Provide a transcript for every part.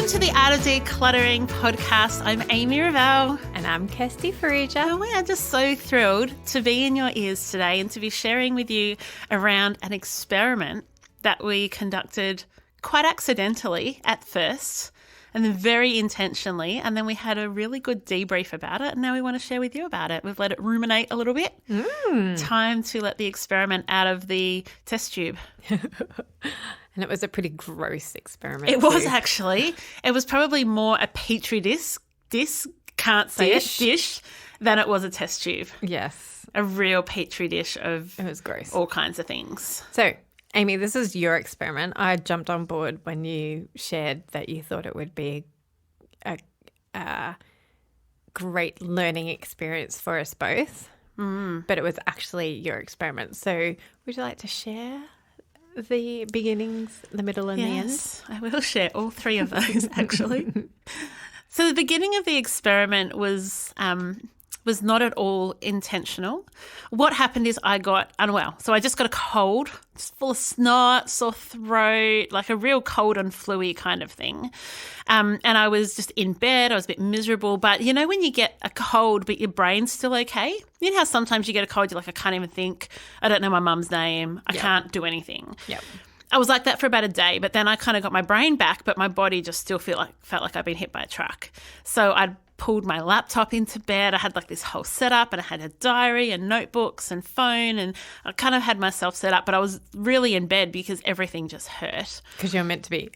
to the Art of Decluttering podcast. I'm Amy Ravel. And I'm Kirsty Farija. And we are just so thrilled to be in your ears today and to be sharing with you around an experiment that we conducted quite accidentally at first and then very intentionally. And then we had a really good debrief about it. And now we want to share with you about it. We've let it ruminate a little bit. Time to let the experiment out of the test tube. And it was a pretty gross experiment. It was actually. It was probably more a petri dish than it was a test tube. Yes. A real petri dish of It was gross. all kinds of things. So, Amy, this is your experiment. I jumped on board when you shared that you thought it would be a great learning experience for us both. But it was actually your experiment. So would you like to share the beginnings, the middle and the end? Yes, I will share all three of those actually. So the beginning of the experiment was not at all intentional. What happened is I got unwell. So I just got a cold, just full of snot, sore throat, like a real cold and flu-y kind of thing. And I was just in bed. I was a bit miserable. But you know when you get a cold but your brain's still okay? You know how sometimes you get a cold, you're like, I can't even think. I don't know my mum's name. I can't do anything. Yep. I was like that for about a day, but then I kind of got my brain back, but my body just still felt like I'd been hit by a truck. So I'd pulled my laptop into bed. I had like this whole setup and I had a diary and notebooks and phone and I kind of had myself set up, but I was really in bed because everything just hurt. Because you're meant to be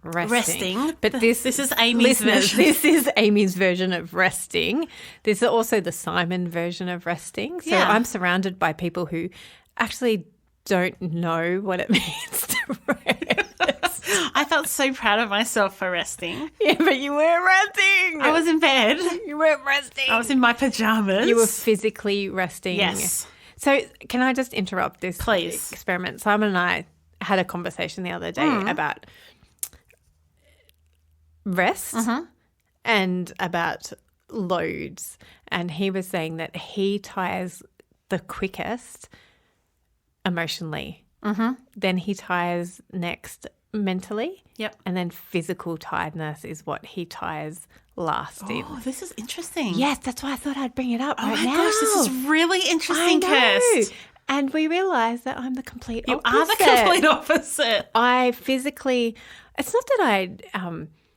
resting. But this is Amy's version. This is Amy's version of resting. This is also the Simon version of resting. So Yeah. I'm surrounded by people who actually don't know what it means to rest. I felt so proud of myself for resting. Yeah, but you weren't resting. I was in bed. You weren't resting. I was in my pajamas. You were physically resting. Yes. So can I just interrupt this Please. experiment? Simon and I had a conversation the other day about rest and about loads. And he was saying that he tires the quickest emotionally. Then he tires next mentally. Yep. And then physical tiredness is what he tires last in. Oh, this is interesting. Yes, that's why I thought I'd bring it up Oh right my now. gosh, this is really interesting, Kirst. And we realised that I'm the complete You opposite. are the complete opposite. I physically, it's not that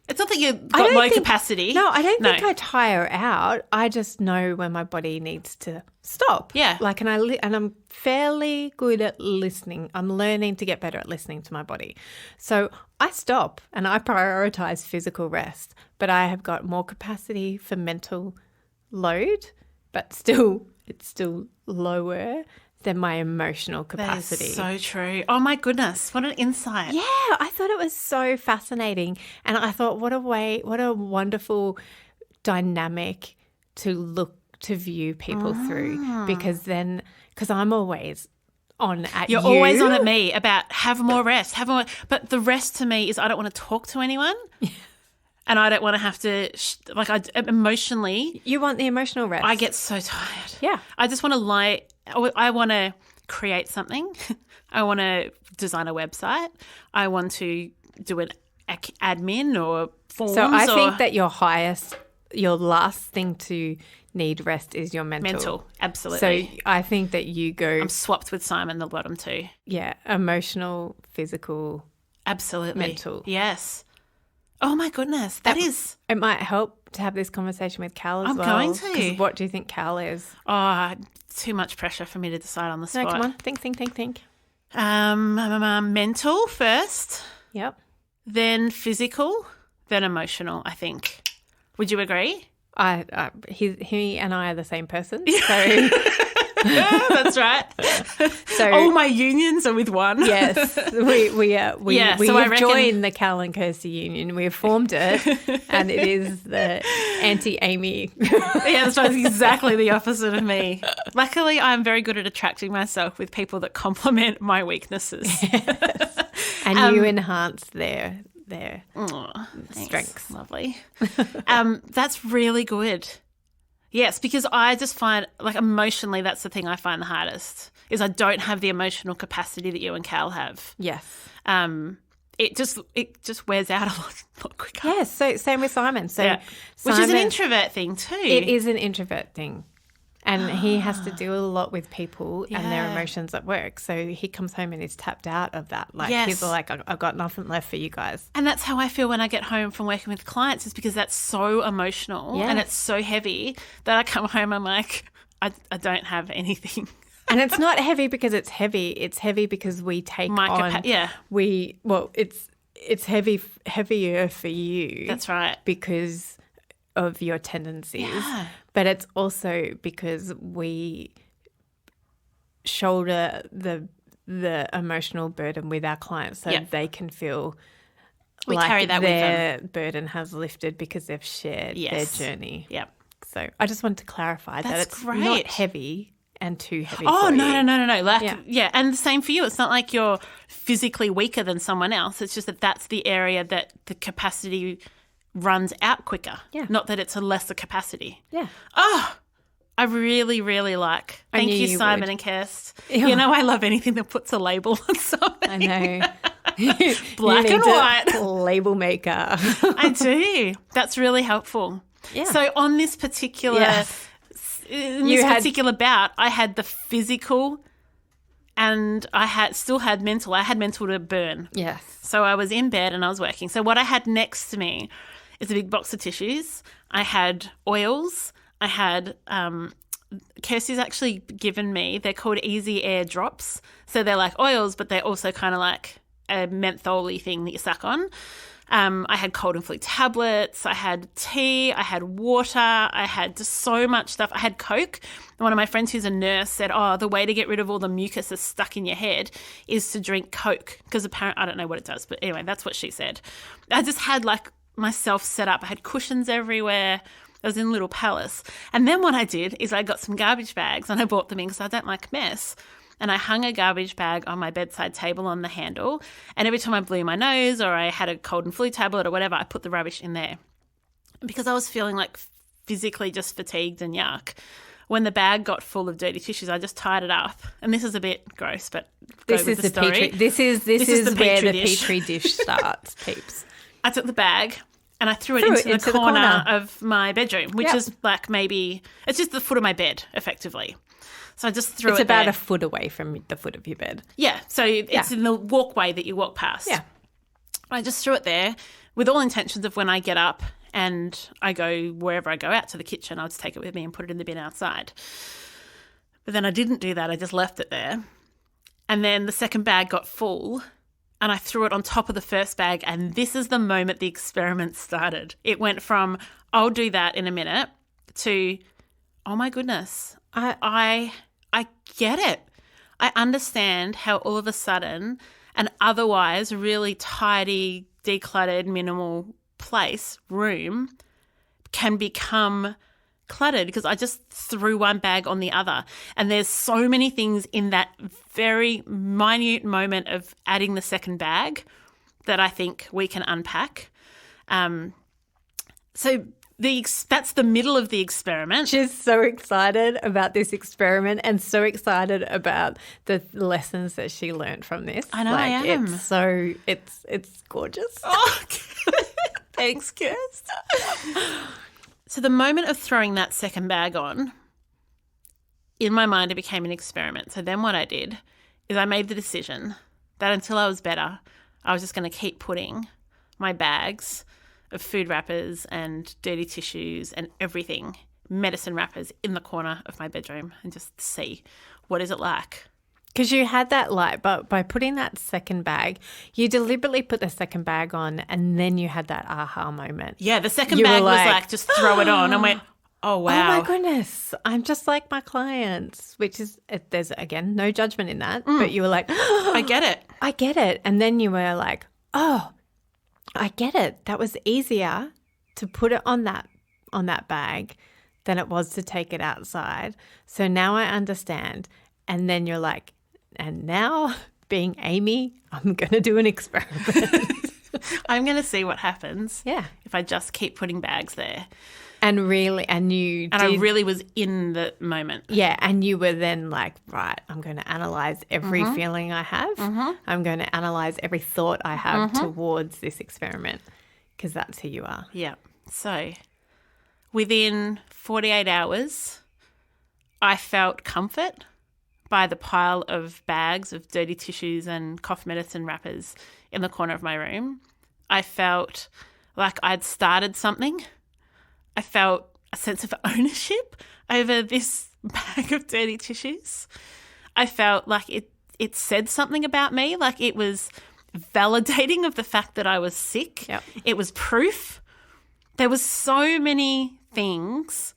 It's not that you've got low capacity. No, I don't think I tire out. I just know when my body needs to stop. Yeah. Like, and I'm fairly good at listening. I'm learning to get better at listening to my body. So I stop and I prioritize physical rest, but I have got more capacity for mental load, but it's still lower than my emotional capacity. That is so true. Oh my goodness, what an insight. Yeah, I thought it was so fascinating. And I thought, what a wonderful dynamic to view people through. Because I'm always on at you. You're always on at me about have more rest, but the rest to me is I don't want to talk to anyone. And I don't want to have to, emotionally. You want the emotional rest. I get so tired. Yeah. I just want to lie. I want to create something. I want to design a website. I want to do an admin or forms. So I think that your last thing to need rest is your mental. Mental, absolutely. So I think that you go. I'm swapped with Simon, the bottom two. Yeah, emotional, physical. Absolutely. Mental. Yes. Oh my goodness, that is. It might help to have this conversation with Cal as well. I'm going to. 'Cause what do you think Cal is? Oh, too much pressure for me to decide on the spot. No, come on. Think. Mental first, Yep. then physical, then emotional, I think. Would you agree? He and I are the same person. So That's right. So all my unions are with one. yes, we Yeah, we so I have reckon- joined the Cal and Kirsty union. We have formed it, and it is the anti-Amy. Yeah, that's right. It's exactly the opposite of me. Luckily, I'm very good at attracting myself with people that complement my weaknesses. And you enhance their Aw, thanks. strengths. Lovely. That's really good. Yes, because I just find, like, emotionally, that's the thing I find the hardest, is I don't have the emotional capacity that you and Cal have. Yes. it just wears out a lot quicker. Yeah, so same with Simon. So Yeah. Which is an introvert thing too. It is an introvert thing. And he has to deal a lot with people and their emotions at work. So he comes home and he's tapped out of that. Like he's like, I've got nothing left for you guys. And that's how I feel when I get home from working with clients, is because that's so emotional and it's so heavy that I come home, I'm like, I don't have anything. And it's not heavy because it's heavy. It's heavy because we take it's heavier for you. That's right. Because of your tendencies. Yeah. But it's also because we shoulder the emotional burden with our clients so they can feel we like carry that their with them. burden has lifted because they've shared their journey. Yep. So I just wanted to clarify that it's great. not heavy and too heavy Oh, for no. you. Like, and the same for you. It's not like you're physically weaker than someone else. It's just that that's the area that the capacity runs out quicker. Yeah. Not that it's a lesser capacity. Yeah. Oh, I really, really like. Thank you, Simon and Kirst. Yeah. You know, I love anything that puts a label on something. I know. Black and white. Label maker. I do. That's really helpful. Yeah. So on this particular particular bout, I had the physical and I still had mental. I had mental to burn. Yes. So I was in bed and I was working. So what I had next to me is a big box of tissues. I had oils. I had Kirsty's actually given me, they're called Easy Air Drops. So they're like oils, but they're also kind of like a menthol-y thing that you suck on. I had cold and flu tablets. I had tea. I had water. I had just so much stuff. I had Coke. One of my friends who's a nurse said, the way to get rid of all the mucus that's stuck in your head is to drink Coke, because apparently, I don't know what it does, but anyway, that's what she said. I just had like myself set up. I had cushions everywhere. I was in a little palace. And then what I did is I got some garbage bags and I brought them in because I don't like mess. And I hung a garbage bag on my bedside table on the handle. And every time I blew my nose or I had a cold and flu tablet or whatever, I put the rubbish in there. Because I was feeling like physically just fatigued and yuck. When the bag got full of dirty tissues, I just tied it up. And this is a bit gross, but this is the petri. This is where the petri dish starts, peeps. I took the bag and I threw it into the corner of my bedroom, which is like maybe it's just the foot of my bed, effectively. So I just threw it there. It's about a foot away from the foot of your bed. Yeah, so it's in the walkway that you walk past. Yeah. I just threw it there with all intentions of when I get up and I go wherever I go out to the kitchen, I'll just take it with me and put it in the bin outside. But then I didn't do that. I just left it there. And then the second bag got full and I threw it on top of the first bag, and this is the moment the experiment started. It went from, I'll do that in a minute, to, oh my goodness, I get it. I understand how all of a sudden an otherwise really tidy, decluttered, minimal room can become cluttered because I just threw one bag on the other. And there's so many things in that very minute moment of adding the second bag that I think we can unpack. So that's the middle of the experiment. She's so excited about this experiment and so excited about the lessons that she learned from this. I know, I am. It's gorgeous. Oh, thanks, Kirst. So the moment of throwing that second bag on, in my mind, it became an experiment. So then what I did is I made the decision that until I was better, I was just going to keep putting my bags of food wrappers and dirty tissues and everything, medicine wrappers, in the corner of my bedroom and just see what is it like. Because you had that light, but by putting that second bag, you deliberately put the second bag on and then you had that aha moment. Yeah, the second bag was like, just throw it on. And went, oh, wow. Oh, my goodness. I'm just like my clients, which is, there's, again, no judgment in that. But you were like, I get it. I get it. And then you were like, oh, I get it. That was easier to put it on that bag than it was to take it outside. So now I understand. And then you're like, and now, being Amy, I'm going to do an experiment. I'm going to see what happens if I just keep putting bags there. And you And I really was in the moment. Yeah, and you were then like, right, I'm going to analyze every feeling I have. I'm going to analyze every thought I have towards this experiment because that's who you are. Yeah. So within 48 hours, I felt comfort by the pile of bags of dirty tissues and cough medicine wrappers in the corner of my room. I felt like I'd started something. I felt a sense of ownership over this bag of dirty tissues. I felt like it said something about me, like it was validating of the fact that I was sick. Yep. It was proof. There was so many things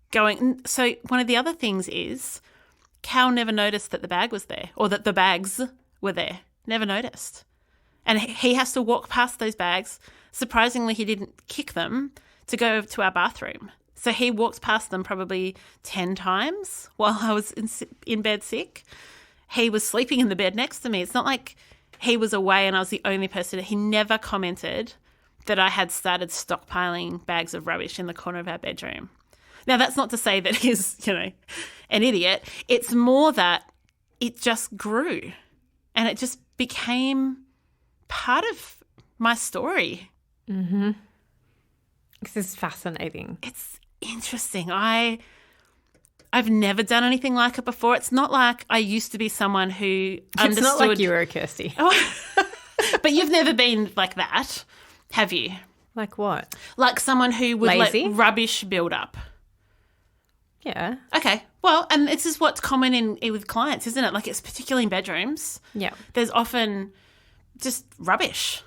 going. So one of the other things is Cal never noticed that the bag was there or that the bags were there. Never noticed. And he has to walk past those bags. Surprisingly, he didn't kick them to go to our bathroom. So he walked past them probably 10 times while I was in bed sick. He was sleeping in the bed next to me. It's not like he was away and I was the only person. He never commented that I had started stockpiling bags of rubbish in the corner of our bedroom. Now, that's not to say that he's, an idiot. It's more that it just grew and it just became part of my story. Mm-hmm. This is fascinating. It's interesting. I've never done anything like it before. It's not like I used to be someone who understood. It's not like you were, Kirsty. Oh, but you've never been like that, have you? Like what? Like someone who would Lazy? let rubbish build up. Yeah. Okay. Well, and this is what's common in with clients, isn't it? Like it's particularly in bedrooms. Yeah. There's often just rubbish.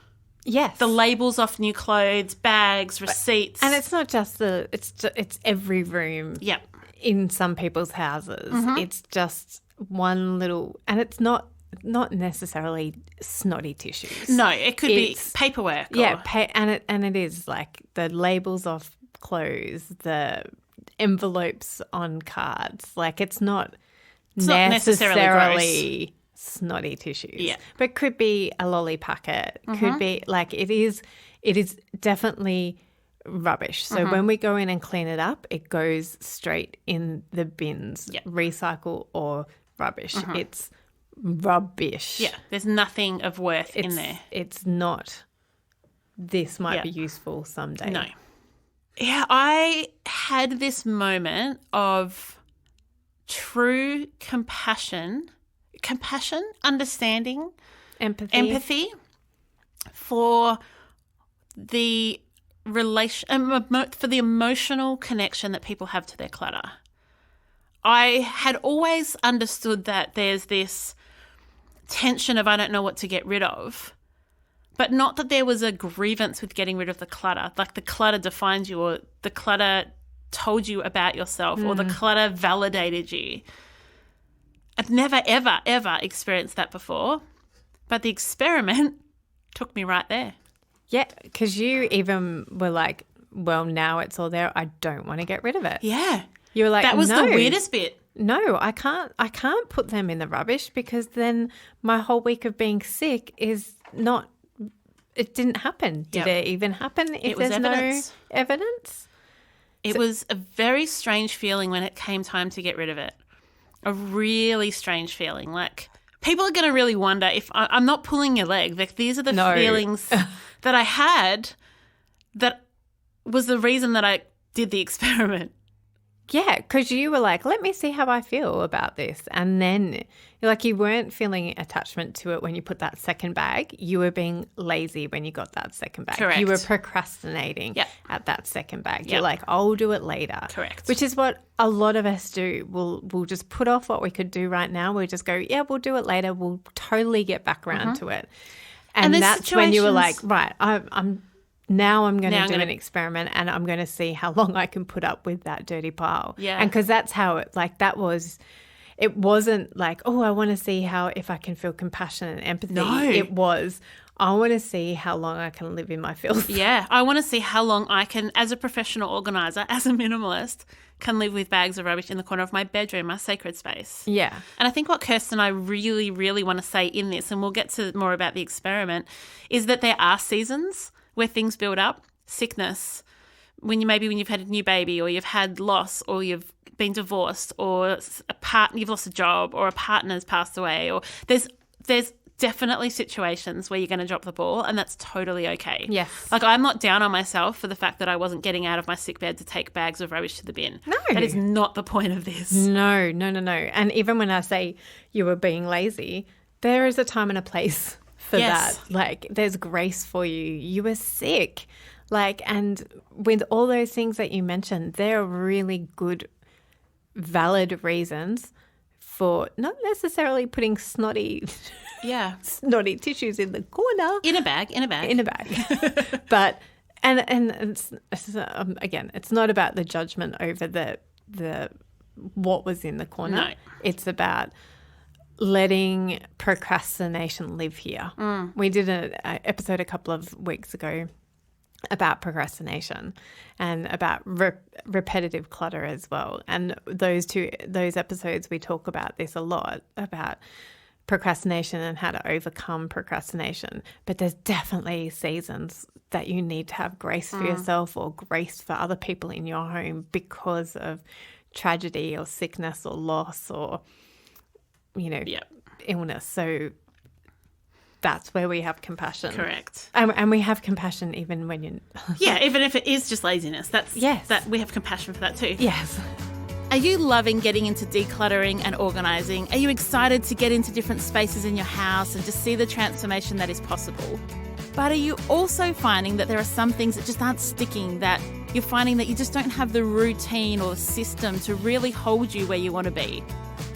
Yes. The labels off new clothes, bags, receipts. And it's not just it's every room. Yep. In some people's houses. It's just one little, and it's not necessarily snotty tissues. No, it could be paperwork. Yeah, and it is like the labels off clothes, the envelopes on cards. Like it's not necessarily snotty tissues. Yeah. But it could be a lolly packet. Could be like it is definitely rubbish. So when we go in and clean it up, it goes straight in the bins, recycle or rubbish. It's rubbish. Yeah, there's nothing of worth in there. It's not, this might be useful someday. No. Yeah, I had this moment of true compassion, understanding, empathy for the for the emotional connection that people have to their clutter. I had always understood that there's this tension of I don't know what to get rid of, but not that there was a grievance with getting rid of the clutter. Like the clutter defines you or the clutter told you about yourself or the clutter validated you. I've never, ever, ever experienced that before, but the experiment took me right there. Yeah, because you even were like, well, now it's all there. I don't want to get rid of it. Yeah. You were like, that was no, the weirdest bit. No, I can't put them in the rubbish because then my whole week of being sick is not, it didn't happen. Did it even happen if there's evidence. No evidence? It was a very strange feeling when it came time to get rid of it. A really strange feeling. Like people are going to really wonder if I'm not pulling your leg. Like these are the feelings that I had that was the reason that I did the experiment. Yeah, because you were like, let me see how I feel about this. And then you weren't feeling attachment to it when you put that second bag. You were being lazy when you got that second bag. Correct. You were procrastinating at that second bag. You're like, I'll do it later. Correct. Which is what a lot of us do. We'll just put off what we could do right now. We'll just go, yeah, we'll do it later. We'll totally get back around to it. And that's when you were like, right, I'm going to do an experiment and I'm going to see how long I can put up with that dirty pile. Yeah. And because that's how it wasn't like, oh, I want to see if I can feel compassion and empathy. No. It was, I want to see how long I can live in my filth. Yeah. I want to see how long I can, as a professional organizer, as a minimalist, can live with bags of rubbish in the corner of my bedroom, my sacred space. Yeah. And I think what Kirsten and I really, really want to say in this, and we'll get to more about the experiment, is that there are seasons where things build up, sickness, when you've had a new baby, or you've had loss, or you've been divorced, or you've lost a job, or a partner's passed away, or there's definitely situations where you're going to drop the ball, and that's totally okay. Yes. Like, I'm not down on myself for the fact that I wasn't getting out of my sick bed to take bags of rubbish to the bin. No. That is not the point of this. No. And even when I say you were being lazy, there is a time and a place for that. Like, there's grace for you. You were sick. Like, and with all those things that you mentioned, there are really good, valid reasons for not necessarily putting snotty tissues in the corner. In a bag. But, and it's, again, it's not about the judgment over the what was in the corner. No. It's about letting procrastination live here. We did an episode a couple of weeks ago about procrastination and about repetitive clutter as well. And those episodes, we talk about this a lot, about procrastination and how to overcome procrastination. But there's definitely seasons that you need to have grace for yourself or grace for other people in your home because of tragedy or sickness or loss or, illness. So that's where we have compassion. Correct. And we have compassion even when you're... even if it is just laziness. That we have compassion for that too. Yes. Are you loving getting into decluttering and organising? Are you excited to get into different spaces in your house and just see the transformation that is possible? But are you also finding that there are some things that just aren't sticking, that you're finding that you just don't have the routine or system to really hold you where you want to be?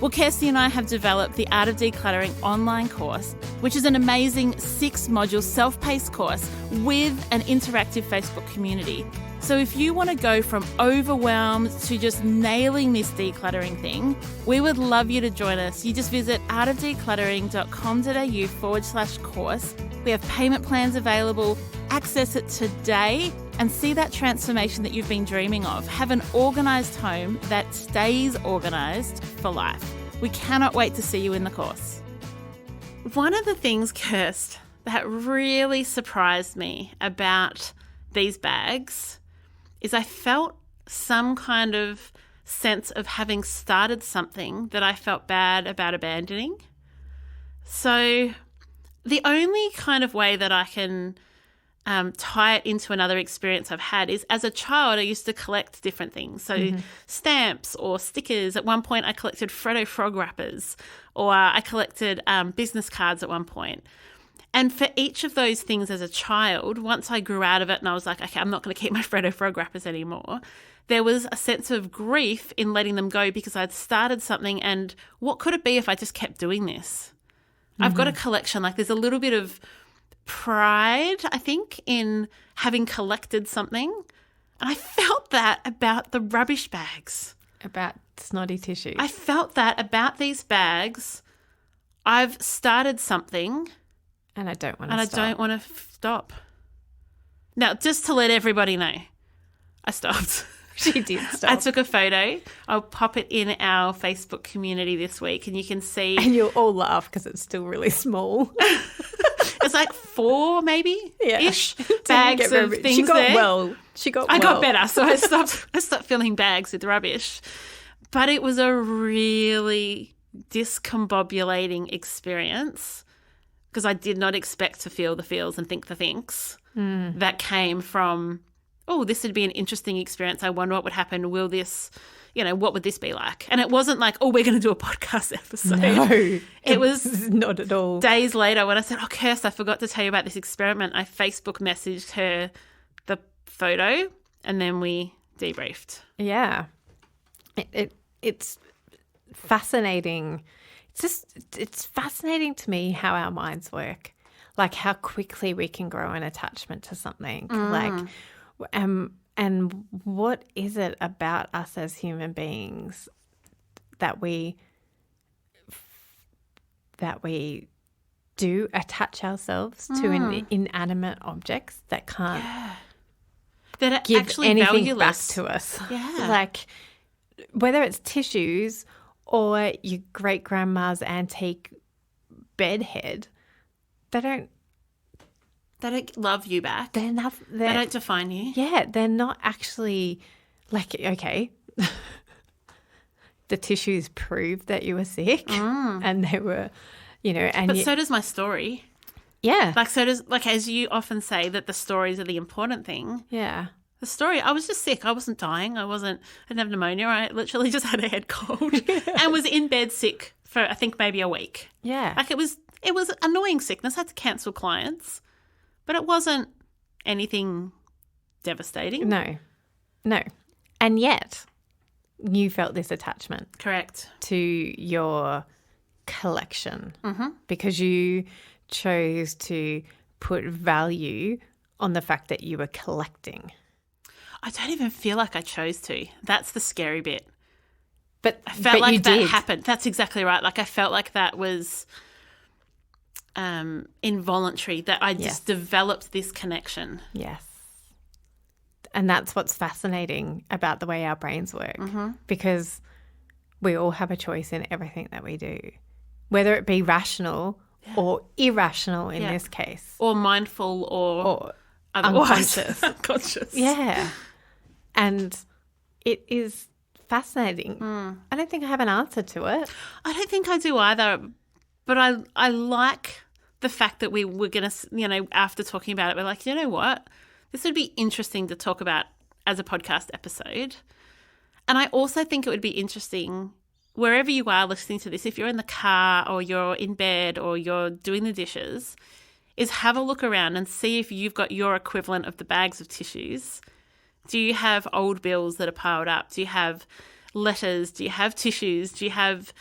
Well, Kirsty and I have developed the Art of Decluttering online course, which is an amazing 6-module self-paced course with an interactive Facebook community. So if you want to go from overwhelmed to just nailing this decluttering thing, we would love you to join us. You just visit artofdecluttering.com.au/course. We have payment plans available. Access it today and see that transformation that you've been dreaming of. Have an organised home that stays organised for life. We cannot wait to see you in the course. One of the things, Kirst, that really surprised me about these bags is I felt some kind of sense of having started something that I felt bad about abandoning. So the only kind of way that I can tie it into another experience I've had is, as a child, I used to collect different things. So stamps or stickers. At one point, I collected Freddo frog wrappers, or I collected business cards at one point. And for each of those things as a child, once I grew out of it and I was like, okay, I'm not going to keep my Freddo frog wrappers anymore, there was a sense of grief in letting them go because I'd started something, and what could it be if I just kept doing this? I've got a collection. Like, there's a little bit of pride, I think, in having collected something. And I felt that about the rubbish bags. About snotty tissues. I felt that about these bags. I've started something. And I don't want to stop. And I don't want to stop. Now, just to let everybody know, I stopped. She did stop. I took a photo. I'll pop it in our Facebook community this week, and you can see. And you'll all laugh because it's still really small. It's like 4 maybe ish bags of things. She got there. well. I got better, so I stopped filling bags with rubbish. But it was a really discombobulating experience because I did not expect to feel the feels and think the thinks that came from, oh, this would be an interesting experience. I wonder what would happen. Will this, what would this be like? And it wasn't like, oh, we're going to do a podcast episode. No, it was not at all. Days later when I said, oh, Kirst, I forgot to tell you about this experiment. I Facebook messaged her the photo and then we debriefed. Yeah. It's fascinating. It's fascinating to me how our minds work, like how quickly we can grow an attachment to something. And what is it about us as human beings that we do attach ourselves to inanimate objects that can't that are give actually anything valueless back to us? Yeah. Like, whether it's tissues or your great-grandma's antique bed head, they They don't love you back. They don't define you. Yeah, they're not actually like, okay, the tissues proved that you were sick and they were, and But so does my story. yeah. As you often say, that the stories are the important thing. Yeah. The story, I was just sick. I wasn't dying. I didn't have pneumonia. I literally just had a head cold and was in bed sick for, I think, maybe a week. Yeah. Like it was annoying sickness. I had to cancel clients, but it wasn't anything devastating. No. And yet you felt this attachment. Correct. To your collection because you chose to put value on the fact that you were collecting. I don't even feel like I chose to. That's the scary bit. But I felt like you that did. happened. That's exactly right. Like I felt like that was involuntary, that I just developed this connection. Yes. And that's what's fascinating about the way our brains work because we all have a choice in everything that we do, whether it be rational or irrational in this case. Or mindful or unconscious. Unconscious. Yeah. And it is fascinating. I don't think I have an answer to it. I don't think I do either, but I like the fact that we were going to, after talking about it, we're like, you know what? This would be interesting to talk about as a podcast episode. And I also think it would be interesting wherever you are listening to this, if you're in the car or you're in bed or you're doing the dishes, is have a look around and see if you've got your equivalent of the bags of tissues. Do you have old bills that are piled up? Do you have letters? Do you have tissues? Do you have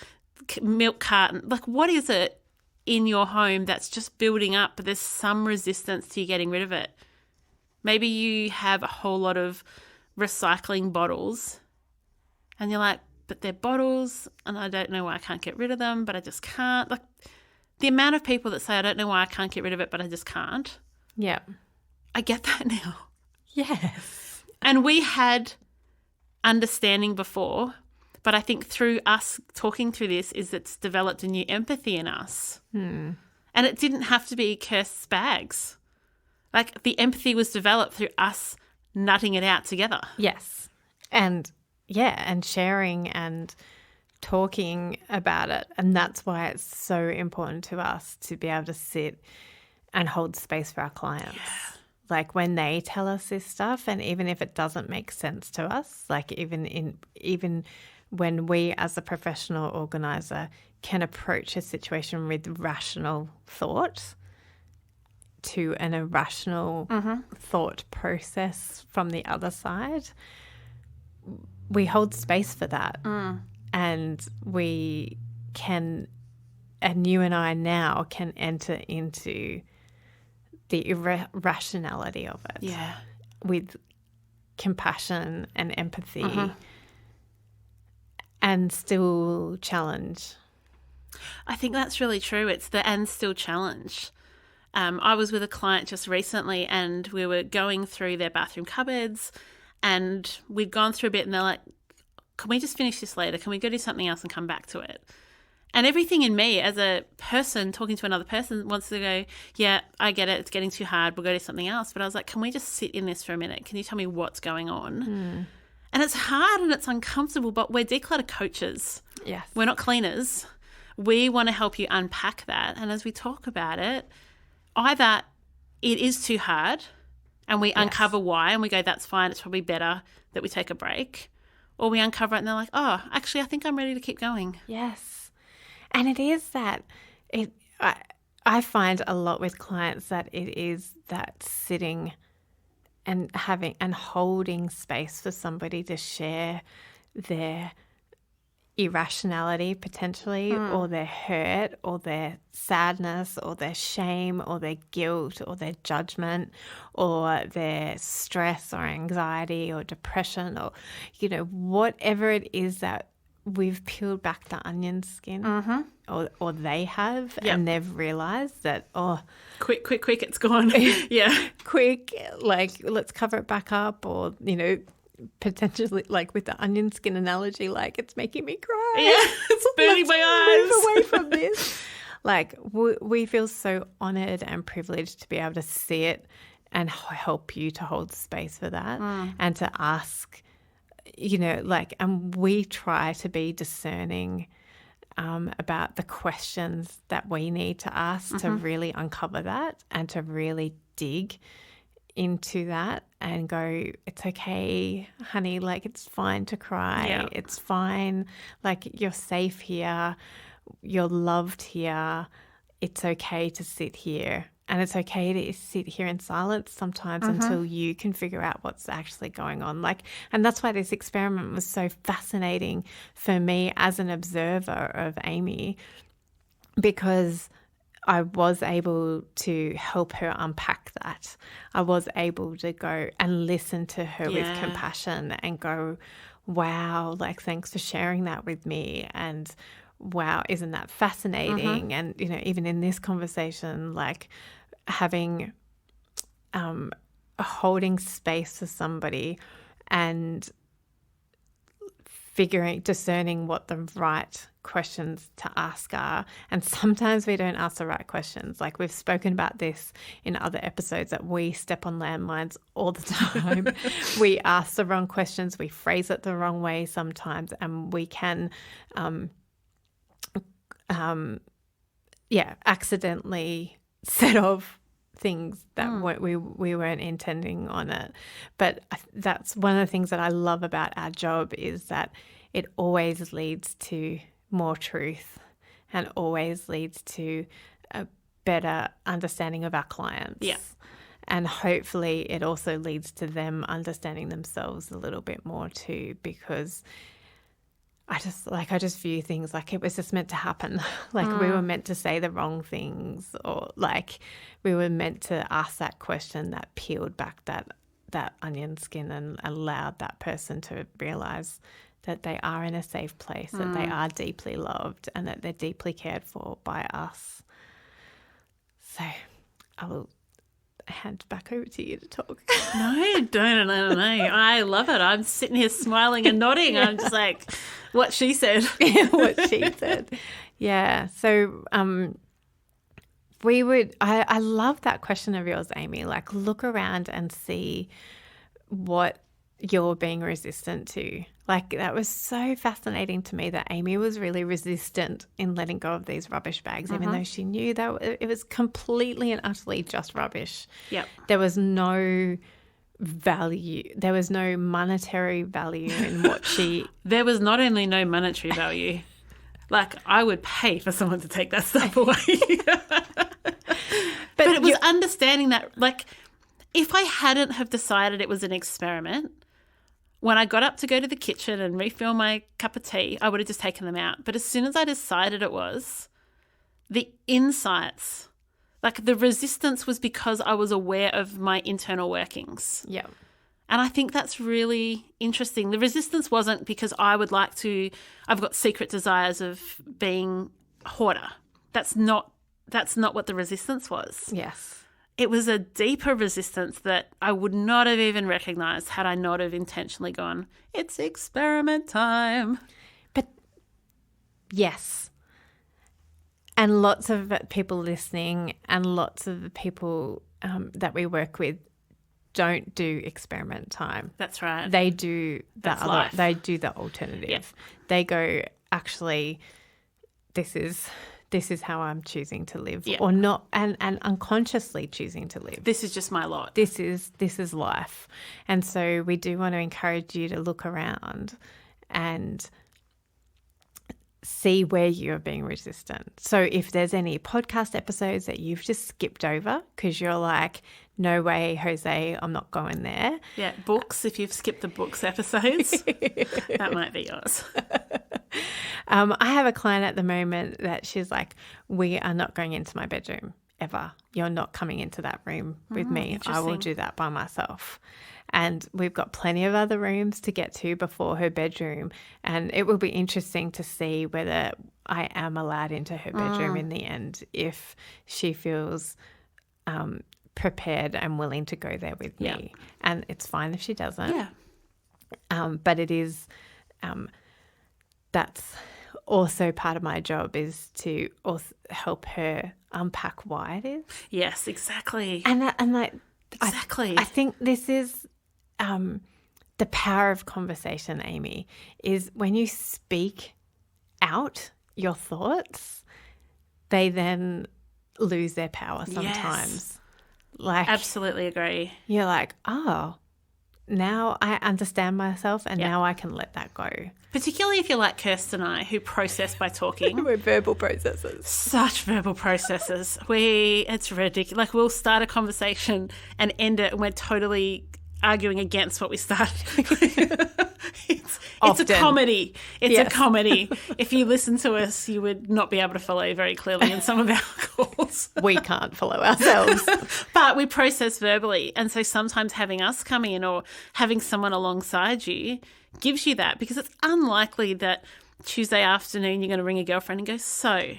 milk carton? Like, what is it in your home that's just building up, but there's some resistance to you getting rid of it? Maybe you have a whole lot of recycling bottles and you're like, but they're bottles and I don't know why I can't get rid of them, but I just can't. Like the amount of people that say, I don't know why I can't get rid of it, but I just can't. Yeah. I get that now. Yes. And we had understanding before, but I think through us talking through this is it's developed a new empathy in us. And it didn't have to be Kirst's bags. Like the empathy was developed through us nutting it out together. Yes. And sharing and talking about it. And that's why it's so important to us to be able to sit and hold space for our clients. Yeah. Like when they tell us this stuff, and even if it doesn't make sense to us, like even when we as a professional organizer can approach a situation with rational thought to an irrational thought process from the other side, we hold space for that. And we can, and you and I now can enter into the irrationality of it. Yeah. With compassion and empathy and still challenge. I think that's really true. It's the and still challenge. I was with a client just recently and we were going through their bathroom cupboards and we'd gone through a bit and they're like, can we just finish this later? Can we go do something else and come back to it? And everything in me as a person talking to another person wants to go, yeah, I get it. It's getting too hard. We'll go do something else. But I was like, can we just sit in this for a minute? Can you tell me what's going on? And it's hard and it's uncomfortable, but we're declutter coaches. Yes. We're not cleaners. We want to help you unpack that. And as we talk about it, either it is too hard and we uncover why and we go, that's fine. It's probably better that we take a break. Or we uncover it and they're like, oh, actually, I think I'm ready to keep going. Yes. And it is that. I find a lot with clients that it is that sitting and having and holding space for somebody to share their irrationality potentially or their hurt or their sadness or their shame or their guilt or their judgment or their stress or anxiety or depression or, whatever it is that we've peeled back the onion skin or they have and they've realised that, quick, it's gone. Yeah. Quick, like let's cover it back up or, potentially like with the onion skin analogy, like it's making me cry. Yeah, it's burning my eyes. Move away from this. Like we feel so honored and privileged to be able to see it and help you to hold space for that and to ask, and we try to be discerning about the questions that we need to ask to really uncover that and to really dig into that and go, it's okay, honey, like it's fine to cry. Yeah. It's fine. Like you're safe here. You're loved here. It's okay to sit here. And it's okay to sit here in silence sometimes until you can figure out what's actually going on. And that's why this experiment was so fascinating for me as an observer of Amy, because I was able to help her unpack that. I was able to go and listen to her with compassion and go, wow, like, thanks for sharing that with me. And wow, isn't that fascinating? And, even in this conversation, like having holding space for somebody and discerning what the right questions to ask are. And sometimes we don't ask the right questions. Like we've spoken about this in other episodes, that we step on landmines all the time. We ask the wrong questions. We phrase it the wrong way sometimes. And we can, accidentally set off things that we weren't intending on it. But that's one of the things that I love about our job, is that it always leads to more truth and always leads to a better understanding of our clients. Yeah. And hopefully it also leads to them understanding themselves a little bit more too, because I just view things like it was just meant to happen. Like we were meant to say the wrong things, or like we were meant to ask that question that peeled back that onion skin and allowed that person to realize that they are in a safe place, that they are deeply loved and that they're deeply cared for by us. So I will hand back over to you to talk. No, don't. I love it. I'm sitting here smiling and nodding. Yeah. I'm just like, what she said. What she said. Yeah. So I love that question of yours, Amy. Like, look around and see what you're being resistant to. Like, that was so fascinating to me, that Amy was really resistant in letting go of these rubbish bags, even though she knew that it was completely and utterly just rubbish. Yep. There was no value. There was no monetary value in what she... There was not only no monetary value, like I would pay for someone to take that stuff away. But it was understanding that, like, if I hadn't have decided it was an experiment, when I got up to go to the kitchen and refill my cup of tea, I would have just taken them out. But as soon as I decided it was, the insights, like the resistance was because I was aware of my internal workings. Yeah. And I think that's really interesting. The resistance wasn't because I've got secret desires of being a hoarder. That's not what the resistance was. Yes. It was a deeper resistance that I would not have even recognized had I not have intentionally gone, it's experiment time. But yes. And lots of people listening and lots of the people that we work with don't do experiment time. That's right. They do life. They do the alternative. Yep. They go, actually, this is how I'm choosing to live, or not, and unconsciously choosing to live. This is just my lot. This is life. And so we do want to encourage you to look around and see where you're being resistant. So if there's any podcast episodes that you've just skipped over because you're like, no way, Jose, I'm not going there. Yeah, books, if you've skipped the books episodes, that might be yours. I have a client at the moment that she's like, we are not going into my bedroom ever. You're not coming into that room with me. I will do that by myself. And we've got plenty of other rooms to get to before her bedroom. And it will be interesting to see whether I am allowed into her bedroom in the end, if she feels prepared and willing to go there with me. And it's fine if she doesn't. Yeah. But it is, that's also part of my job is to also help her unpack why it is. Yes, exactly. And like, exactly. I think this is the power of conversation, Amy, is when you speak out your thoughts, they then lose their power sometimes. Yes. Like, Absolutely agree. you're like, oh, now I understand myself and now I can let that go. Particularly if you're like Kirsten and I, who process by talking. We're verbal processors. Such verbal processes. It's ridiculous. Like, we'll start a conversation and end it and we're totally arguing against what we started. It's a comedy. It's a comedy. If you listen to us, you would not be able to follow very clearly in some of our calls. We can't follow ourselves. But we process verbally. And so sometimes having us come in or having someone alongside you gives you that, because it's unlikely that Tuesday afternoon you're going to ring a girlfriend and go, so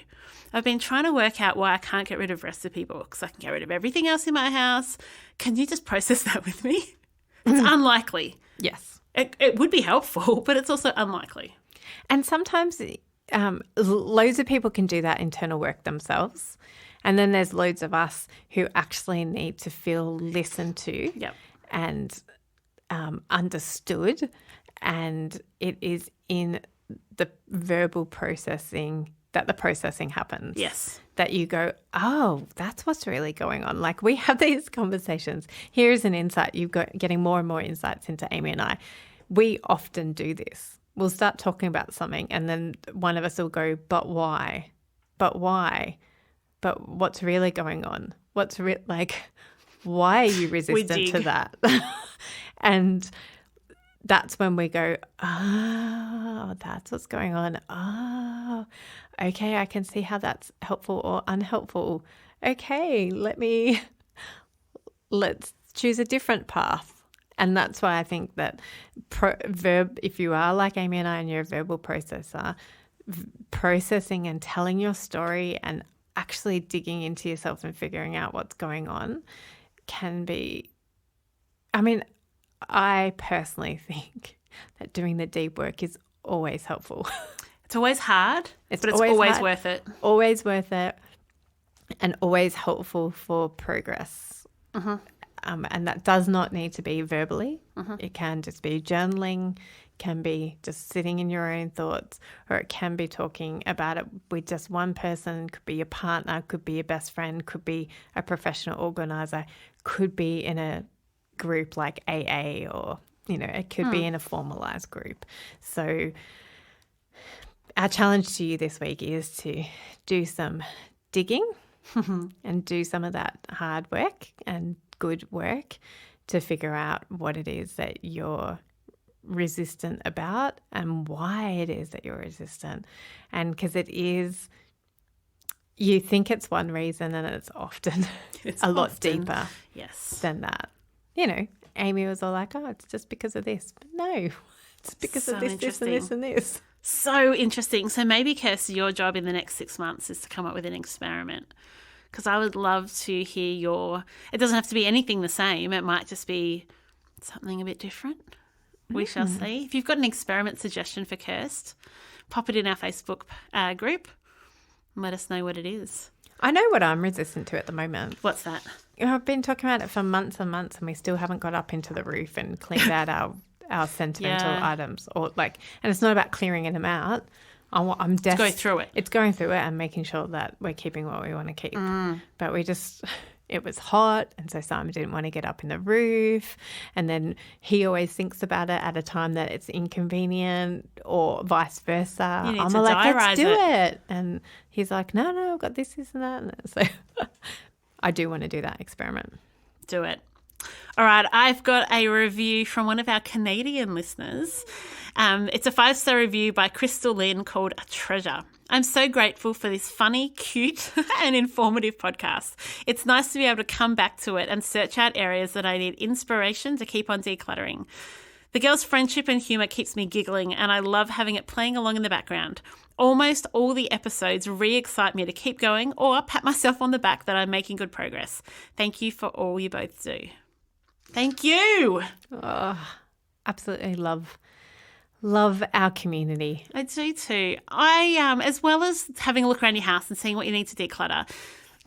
I've been trying to work out why I can't get rid of recipe books. I can get rid of everything else in my house. Can you just process that with me? It's unlikely. Yes. It would be helpful, but it's also unlikely. And sometimes loads of people can do that internal work themselves. And then there's loads of us who actually need to feel listened to and understood. And it is in the verbal processing that the processing happens. Yes. That you go, oh, that's what's really going on. Like, we have these conversations. Here's an insight. You've got getting more and more insights into Amy and I. We often do this. We'll start talking about something and then one of us will go, but why? But why? But what's really going on? Why are you resistant to that? And that's when we go, oh, that's what's going on. Oh, okay, I can see how that's helpful or unhelpful. Okay, let's choose a different path. And that's why I think that if you are like Amy and I and you're a verbal processor, processing and telling your story and actually digging into yourself and figuring out what's going on can be, I personally think that doing the deep work is always helpful. It's always hard, but it's always worth it. Always worth it and always helpful for progress. Mm-hmm. And that does not need to be verbally. Mm-hmm. It can just be journaling, can be just sitting in your own thoughts, or it can be talking about it with just one person. Could be your partner, could be your best friend, could be a professional organizer, could be in a group like AA, or it could be in a formalized group. So our challenge to you this week is to do some digging and do some of that hard work and good work to figure out what it is that you're resistant about and why it is that you're resistant. And because you think it's one reason and it's often a lot deeper than that. Amy was all like, oh, it's just because of this. But no, it's because of this, this, and this, and this. So interesting. So maybe, Kirsty, your job in the next 6 months is to come up with an experiment, because I would love to hear it doesn't have to be anything the same. It might just be something a bit different. We shall see. If you've got an experiment suggestion for Kirst, pop it in our Facebook group and let us know what it is. I know what I'm resistant to at the moment. What's that? I've been talking about it for months and months and we still haven't got up into the roof and cleaned out our sentimental items. And it's not about clearing them out. I'm It's going through it. It's going through it and making sure that we're keeping what we want to keep. But it was hot, and so Simon didn't want to get up in the roof. And then he always thinks about it at a time that it's inconvenient, or vice versa. I'm like, let's do it. And he's like, no, I've got this, and that. And so I do want to do that experiment. Do it. All right, I've got a review from one of our Canadian listeners. It's a 5-star review by Crystal Lynn called A Treasure. I'm so grateful for this funny, cute and informative podcast. It's nice to be able to come back to it and search out areas that I need inspiration to keep on decluttering. The girls' friendship and humour keeps me giggling, and I love having it playing along in the background. Almost all the episodes re-excite me to keep going or pat myself on the back that I'm making good progress. Thank you for all you both do. Thank you. Oh, absolutely love Love our community. I do too. I as well as having a look around your house and seeing what you need to declutter,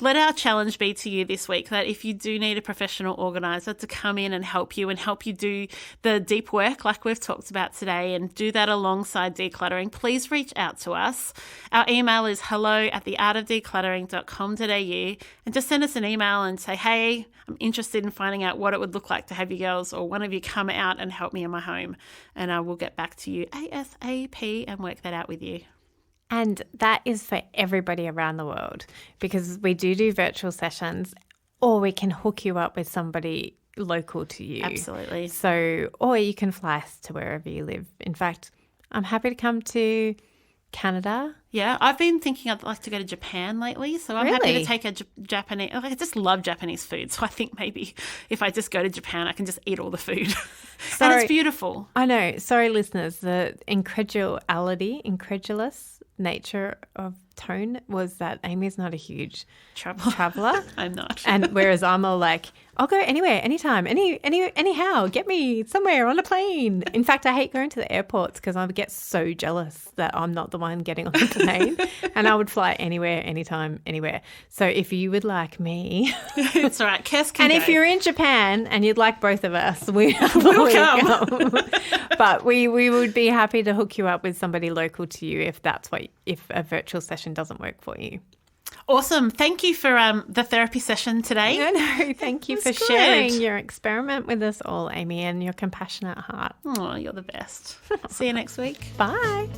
let our challenge be to you this week that if you do need a professional organiser to come in and help you do the deep work like we've talked about today and do that alongside decluttering, please reach out to us. Our email is hello@theartofdecluttering.com.au and just send us an email and say, hey, I'm interested in finding out what it would look like to have you girls or one of you come out and help me in my home. And I will get back to you ASAP and work that out with you. And that is for everybody around the world because we do virtual sessions, or we can hook you up with somebody local to you. Absolutely. So, or you can fly us to wherever you live. In fact, I'm happy to come to Canada. Yeah, I've been thinking I'd like to go to Japan lately, so I'm happy to take a Japanese. I just love Japanese food, so I think maybe if I just go to Japan, I can just eat all the food. And it's beautiful. I know. Sorry, listeners. The incredulous nature of tone was that Amy's not a huge traveler. I'm not. And whereas I'm all like, I'll go anywhere, anytime, anyhow, get me somewhere on a plane. In fact, I hate going to the airports because I get so jealous that I'm not the one getting on the plane. And I would fly anywhere, anytime, anywhere. So if you would like me. It's all right. Kes can And go. if you're in Japan and you'd like both of us, we'll come. But we would be happy to hook you up with somebody local to you if a virtual session doesn't work for you. Awesome. Thank you for the therapy session today. No, thank you for sharing your experiment with us all, Amy, and your compassionate heart. Oh, you're the best. See you next week. Bye.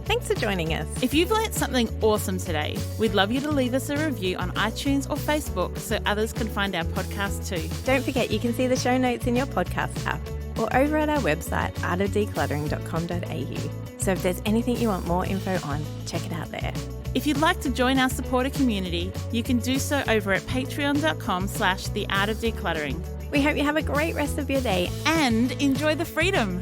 Thanks for joining us. If you've learnt something awesome today, we'd love you to leave us a review on iTunes or Facebook so others can find our podcast too. Don't forget you can see the show notes in your podcast app or over at our website, artofdecluttering.com.au. So if there's anything you want more info on, check it out there. If you'd like to join our supporter community, you can do so over at patreon.com/theartofdecluttering. We hope you have a great rest of your day and enjoy the freedom.